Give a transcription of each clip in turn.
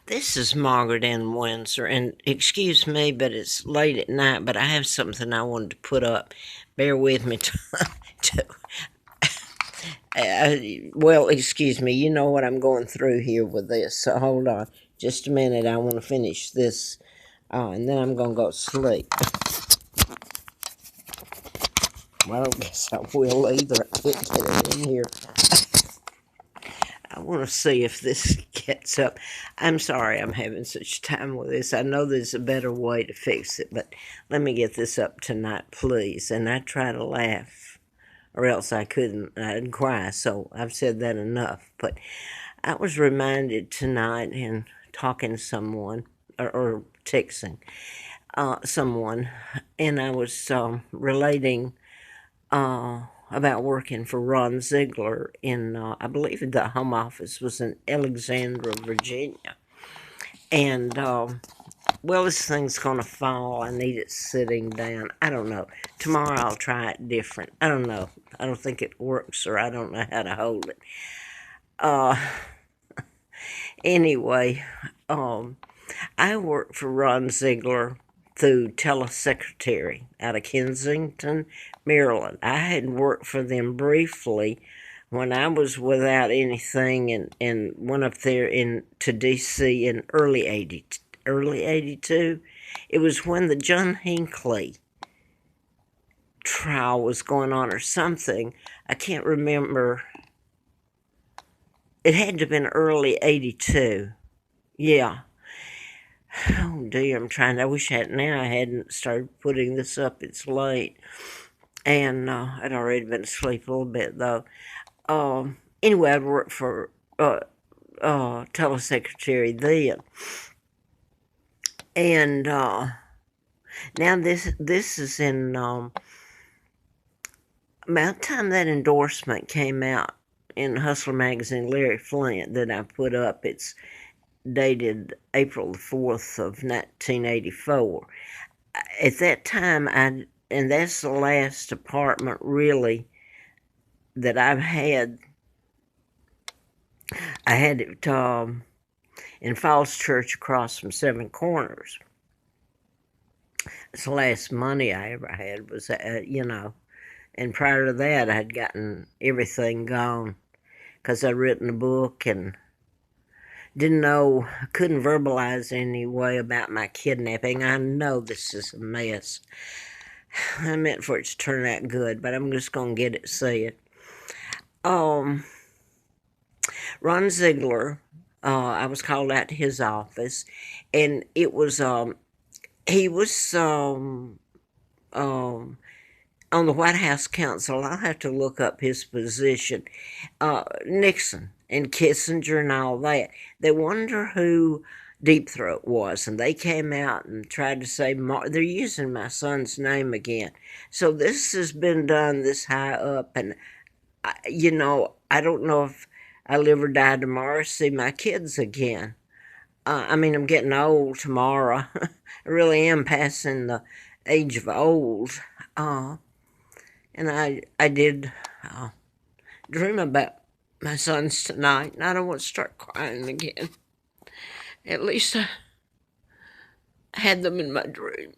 This is Margaret in Windsor, and excuse me, but it's late at night, but I have something I wanted to put up. Bear with me. To, well, excuse me, you know what I'm going through here with this, so hold on just a minute. I want to finish this, and then I'm going to go to sleep. Well, I don't guess I will either. I can't get it in here. I want to see if this gets up. I'm sorry I'm having such time with this. I know there's a better way to fix it, but let me get this up tonight, please. And I try to laugh, or else I'd cry, so I've said that enough. But I was reminded tonight in talking to someone, or texting someone, and I was relating about working for Ron Ziegler in, I believe the home office was in Alexandria, Virginia. And, well, this thing's going to fall. I need it sitting down. I don't know. Tomorrow I'll try it different. I don't know. I don't think it works, or I don't know how to hold it. Anyway, I worked for Ron Ziegler through telesecretary out of Kensington, Maryland. I had worked for them briefly when I was without anything and went up there to D.C. in early 82. It was when the John Hinckley trial was going on or something. I can't remember. It had to have been early 82. Yeah. Oh dear, I wish I hadn't started putting this up. It's late. And I'd already been asleep a little bit, though. Anyway, I'd worked for telesecretary then. And now this is in about the time that endorsement came out in Hustler magazine, Larry Flint, that I put up. It's dated April the 4th of 1984. At that time, and that's the last apartment really that I've had. I had it in Falls Church across from Seven Corners. It's the last money I ever had was, and prior to that, I had gotten everything gone because I'd written a book and didn't know, couldn't verbalize anyway about my kidnapping. I know this is a mess. I meant for it to turn out good, but I'm just going to get it said. Ron Ziegler, I was called out to his office, and it was, he was on the White House Council. I'll have to look up his position. Nixon and Kissinger and all that. They wonder who Deep Throat was, and they came out and tried to say, they're using my son's name again. So this has been done this high up, and, I don't know if I live or die tomorrow to see my kids again. I'm getting old tomorrow. I really am passing the age of old. And I did dream about my sons tonight, and I don't want to start crying again. At least I had them in my dream.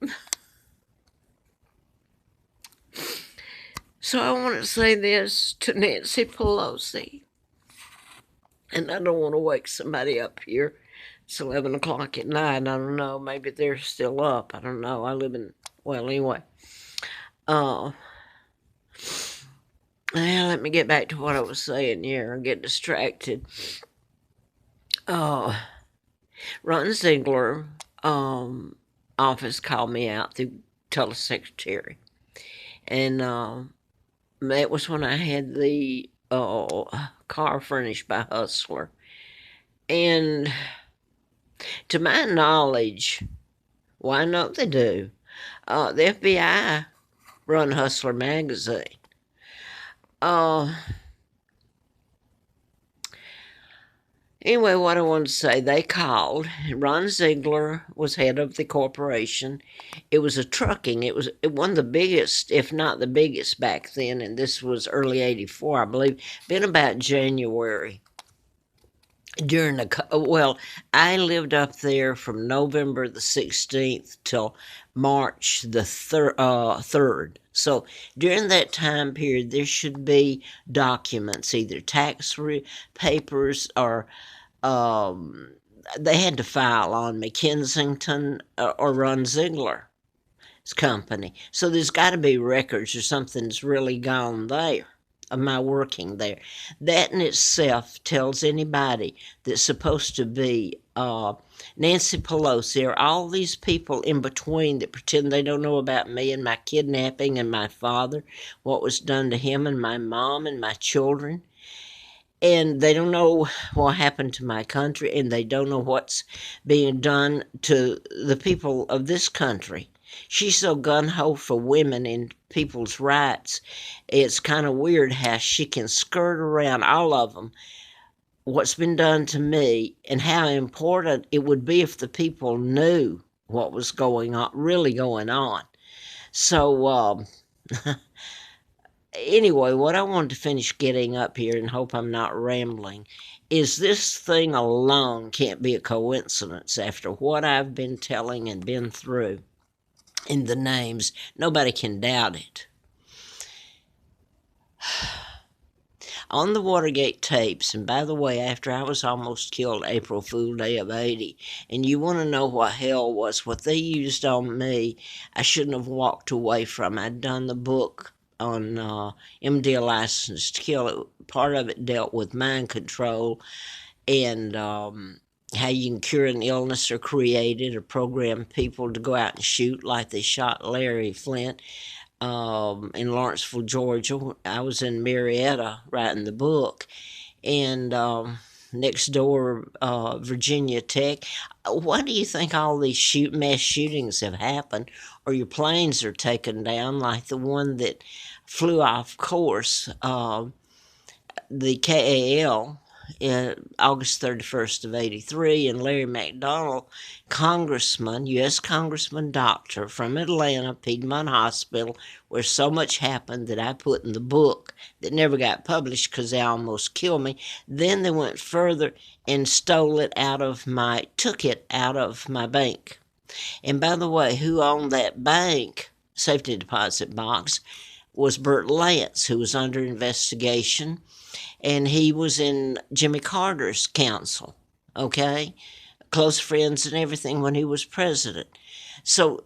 So I want to say this to Nancy Pelosi, and I don't want to wake somebody up here. It's 11 o'clock at night. I don't know. Maybe they're still up. I don't know. I live in, well, anyway. Let me get back to what I was saying here and get distracted. Ron Ziegler office called me out through telesecretary. And that was when I had the car furnished by Hustler. And to my knowledge, why not they do? The FBI run Hustler magazine. Anyway, what I wanted to say, they called. Ron Ziegler was head of the corporation. It was a trucking. It was one of the biggest, if not the biggest back then, and this was early 84, I believe. Been about January. during well, I lived up there from November the 16th till March the 3rd. So during that time period, there should be documents, either papers or um, they had to file on me, Kensington or Ron Ziegler's company. So there's got to be records or something's really gone there of my working there. That in itself tells anybody that's supposed to be Nancy Pelosi or all these people in between that pretend they don't know about me and my kidnapping and my father, what was done to him and my mom and my children. And they don't know what happened to my country, and they don't know what's being done to the people of this country. She's so gun-ho for women and people's rights. It's kind of weird how she can skirt around all of them, what's been done to me, and how important it would be if the people knew what was going on, really going on. So, anyway, what I wanted to finish getting up here and hope I'm not rambling is this thing alone can't be a coincidence after what I've been telling and been through in the names. Nobody can doubt it. On the Watergate tapes, and by the way, after I was almost killed April Fool Day of 80, and you want to know what hell was, what they used on me, I shouldn't have walked away from. I'd done the book on MD License to Kill. Part of it dealt with mind control and how you can cure an illness or create it or program people to go out and shoot like they shot Larry Flint in Lawrenceville, Georgia. I was in Marietta writing the book, and next door, Virginia Tech. Why do you think all these mass shootings have happened, or your planes are taken down, like the one that flew off course, the KAL, August 31st of 83, and Larry McDonald, congressman, U.S. congressman doctor from Atlanta, Piedmont Hospital, where so much happened that I put in the book that never got published because they almost killed me. Then they went further and took it out of my bank. And by the way, who owned that bank safety deposit box was Burt Lance, who was under investigation, and he was in Jimmy Carter's council, okay? Close friends and everything when he was president. So,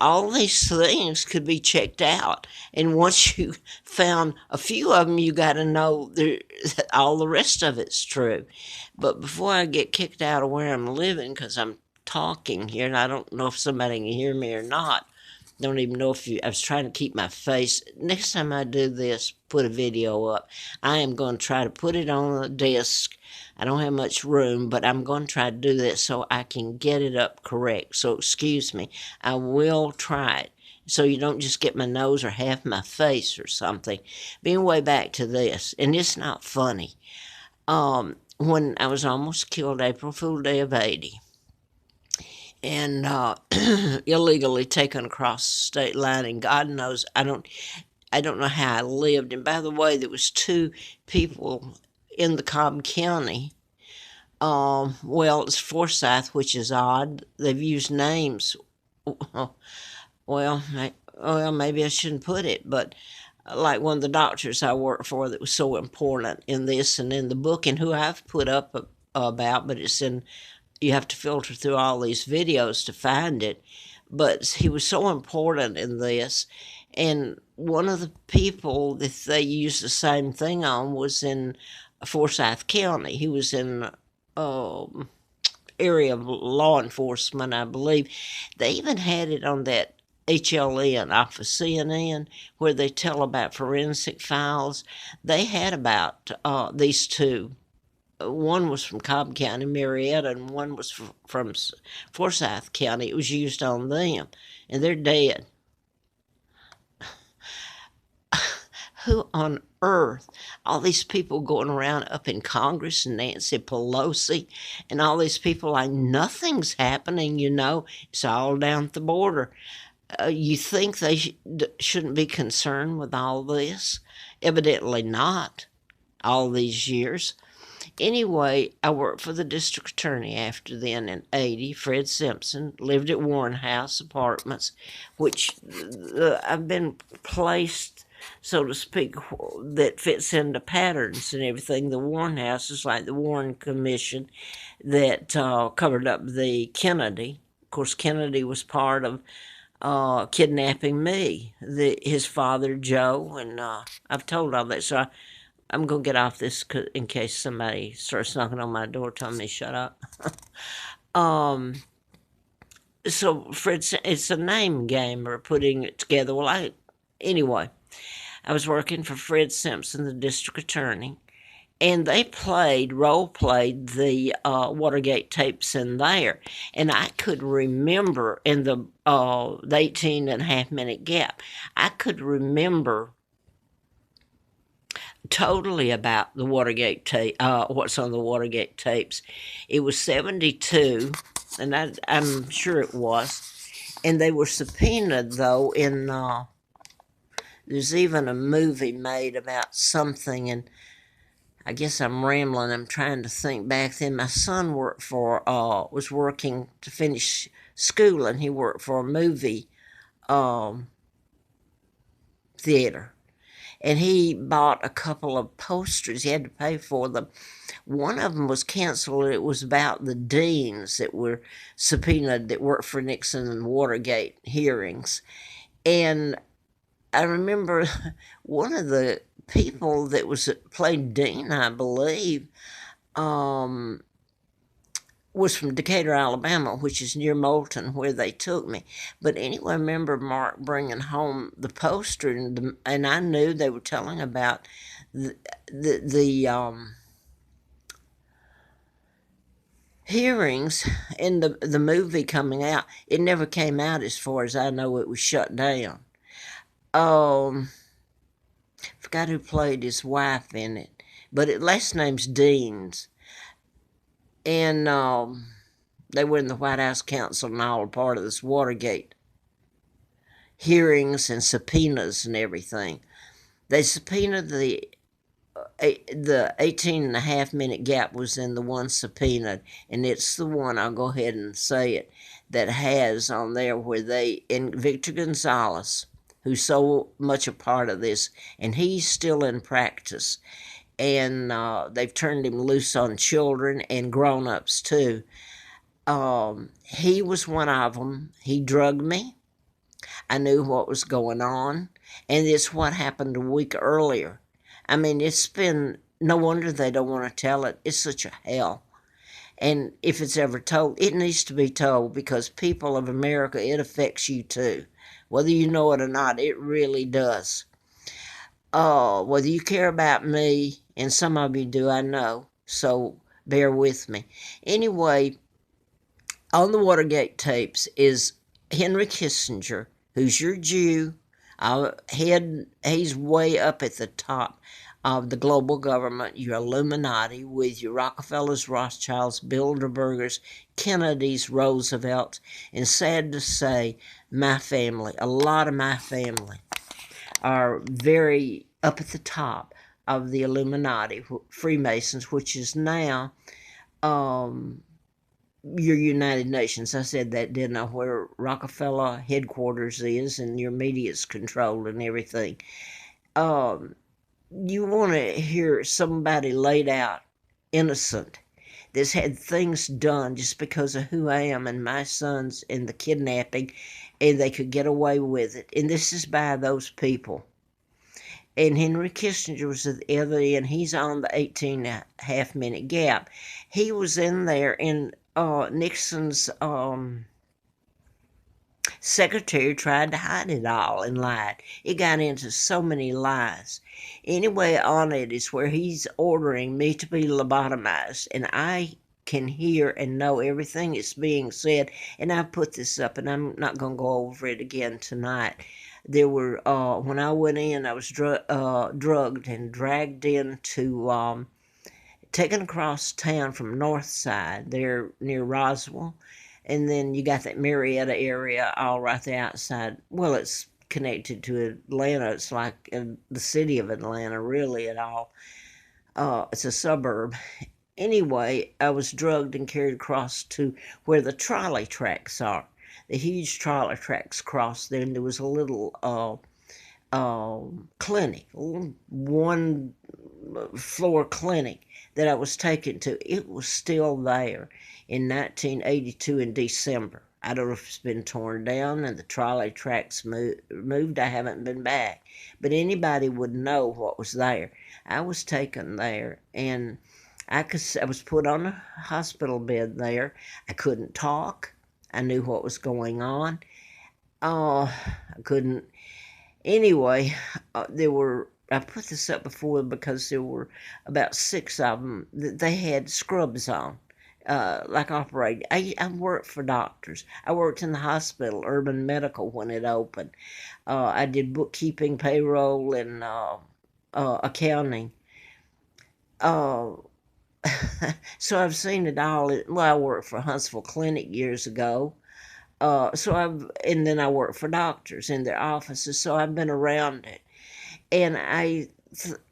all these things could be checked out. And once you found a few of them, you got to know that all the rest of it's true. But before I get kicked out of where I'm living, because I'm talking here, and I don't know if somebody can hear me or not, don't even know I was trying to keep my face. Next time I do this, put a video up, I am going to try to put it on a desk. I don't have much room, but I'm going to try to do that so I can get it up correct. So excuse me, I will try it. So you don't just get my nose or half my face or something. But anyway, back to this, and it's not funny. When I was almost killed April Fool Day of 80, and illegally taken across the state line, and God knows I don't know how I lived. And by the way, there was two people in the Cobb County. Well, it's Forsyth, which is odd. They've used names. Well, maybe I shouldn't put it, but like one of the doctors I worked for that was so important in this and in the book, and who I've put up about, but you have to filter through all these videos to find it. But he was so important in this. And one of the people that they used the same thing on was in Forsyth County. He was in area of law enforcement, I believe. They even had it on that HLN off of CNN where they tell about forensic files. They had about these two. One was from Cobb County, Marietta, and one was from Forsyth County. It was used on them, and they're dead. Who on earth? All these people going around up in Congress, and Nancy Pelosi, and all these people like nothing's happening, It's all down at the border. You think they shouldn't be concerned with all this? Evidently not, all these years. Anyway, I worked for the district attorney after then in 80. Fred Simpson lived at Warren House Apartments, which I've been placed, so to speak, that fits into patterns and everything. The Warren House is like the Warren Commission that covered up the Kennedy. Of course, Kennedy was part of kidnapping me, his father, Joe, and I've told all that. So I'm going to get off this in case somebody starts knocking on my door telling me shut up. So Fred, it's a name game or putting it together. Well, anyway, I was working for Fred Simpson, the district attorney, and they role played the Watergate tapes in there. And I could remember in the 18.5 minute gap, I could remember totally about the Watergate tape, what's on the Watergate tapes. It was 72, and I'm sure it was. And they were subpoenaed, though, in, there's even a movie made about something, and I guess I'm rambling. I'm trying to think back then. My son was working to finish school, and he worked for a movie theater. And he bought a couple of posters. He had to pay for them. One of them was canceled. It was about the deans that were subpoenaed that worked for Nixon and Watergate hearings. And I remember one of the people that played Dean, I believe, was from Decatur, Alabama, which is near Moulton, where they took me. But anyway, I remember Mark bringing home the poster, and I knew they were telling about the hearings and the movie coming out. It never came out, as far as I know. It was shut down. Forgot who played his wife in it, but last name's Deans. And they were in the White House Council and all part of this Watergate hearings and subpoenas and everything. They subpoenaed the 18.5 minute gap was in the one subpoenaed, and it's the one, I'll go ahead and say it, that has on there where and Victor Gonzalez, who's so much a part of this, and he's still in practice. And they've turned him loose on children and grown-ups too. He was one of them. He drugged me. I knew what was going on, and it's what happened a week earlier. I mean, it's been, no wonder they don't want to tell it. It's such a hell. And if it's ever told, it needs to be told, because people of America, it affects you too. Whether you know it or not, it really does. Whether you care about me, and some of you do, I know, so bear with me. Anyway, on the Watergate tapes is Henry Kissinger, who's your Jew. He's way up at the top of the global government, your Illuminati, with your Rockefellers, Rothschilds, Bilderbergers, Kennedys, Roosevelts, and sad to say, my family, a lot of my family, are very up at the top of the Illuminati, Freemasons, which is now your United Nations. I said that, didn't I? Where Rockefeller headquarters is, and your media's controlled and everything. You want to hear somebody laid out innocent that's had things done just because of who I am and my sons and the kidnapping, and they could get away with it. And this is by those people. And Henry Kissinger was at the other end. He's on the 18.5 minute gap. He was in there, and Nixon's secretary tried to hide it all and lied. It got into so many lies. Anyway, on it is where he's ordering me to be lobotomized, and I can hear and know everything that's being said. And I put this up, and I'm not going to go over it again tonight. There were, when I went in, I was drugged and dragged into, taken across town from North Side, there near Roswell. And then you got that Marietta area all right there outside. Well, it's connected to Atlanta. It's like the city of Atlanta, really, at all. It's a suburb. anyway, I was drugged and carried across to where the trolley tracks are. The huge trolley tracks crossed there, and there was a little clinic, one floor clinic that I was taken to. It was still there in 1982 in December. I don't know if it's been torn down and the trolley tracks moved. I haven't been back. But anybody would know what was there. I was taken there, and I was put on a hospital bed there. I couldn't talk. I knew what was going on. I couldn't. Anyway, I put this up before because there were about six of them that they had scrubs on, like operating. I worked for doctors. I worked in the hospital, Urban Medical, when it opened. I did bookkeeping, payroll, and accounting. Uh, so I've seen it all. Well, I worked for Huntsville Clinic years ago. And then I worked for doctors in their offices. So I've been around it. And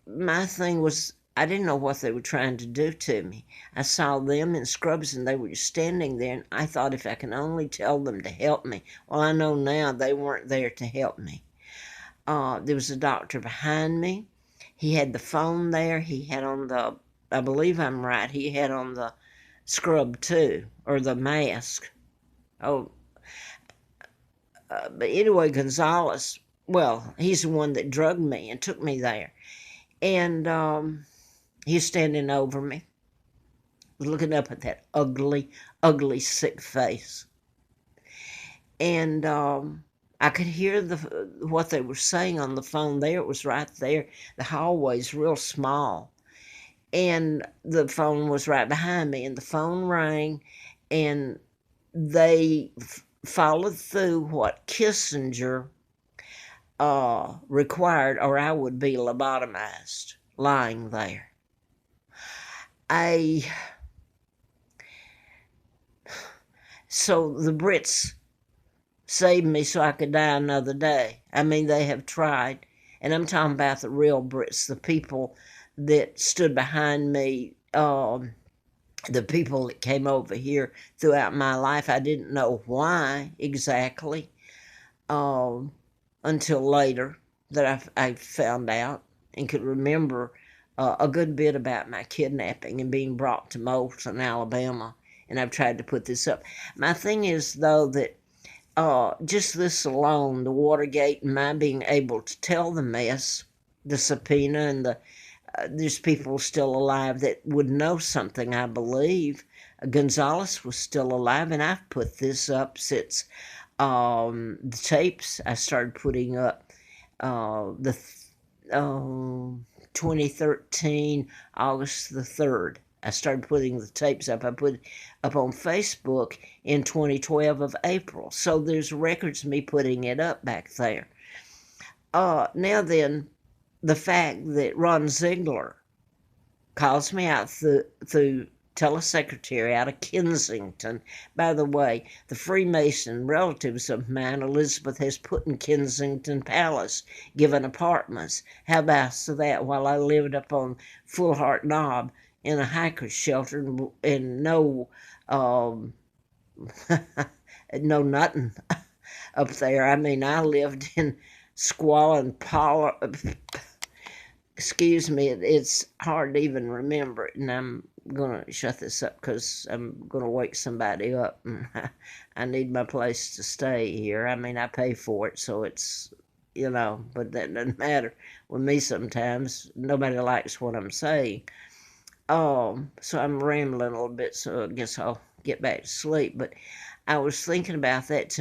my thing was, I didn't know what they were trying to do to me. I saw them in scrubs and they were just standing there, and I thought if I can only tell them to help me. Well, I know now they weren't there to help me. There was a doctor behind me. He had the phone there. He had on I believe I'm right, he had on the scrub too, or the mask. Oh, but anyway, Gonzalez, well, he's the one that drugged me and took me there. And he's standing over me, looking up at that ugly, ugly, sick face. And I could hear what they were saying on the phone there. It was right there. The hallway's real small. And the phone was right behind me. And the phone rang, and they followed through what Kissinger required, or I would be lobotomized, lying there. So the Brits saved me so I could die another day. I mean, they have tried. And I'm talking about the real Brits, the people that stood behind me, the people that came over here throughout my life. I didn't know why exactly until later that I found out and could remember a good bit about my kidnapping and being brought to Moulton, Alabama. And I've tried to put this up. My thing is, though, that just this alone, the Watergate, and my being able to tell the mess, the subpoena, and there's people still alive that would know something, I believe. Gonzalez was still alive, and I've put this up since the tapes I started putting up. The 2013, August the 3rd. I started putting the tapes up. I put up on Facebook in 2012 of April. So there's records of me putting it up back there. Now then, the fact that Ron Ziegler calls me out through telesecretary out of Kensington. By the way, the Freemason relatives of mine, Elizabeth has put in Kensington Palace, given apartments. How about that while I lived up on Full Heart Knob in a hiker's shelter and no no nothing up there. I mean, I lived in squalid excuse me, it's hard to even remember it, and I'm going to shut this up because I'm going to wake somebody up, and I need my place to stay here. I mean, I pay for it, so it's, but that doesn't matter with me sometimes. Nobody likes what I'm saying. So I'm rambling a little bit, so I guess I'll get back to sleep, but I was thinking about that tonight.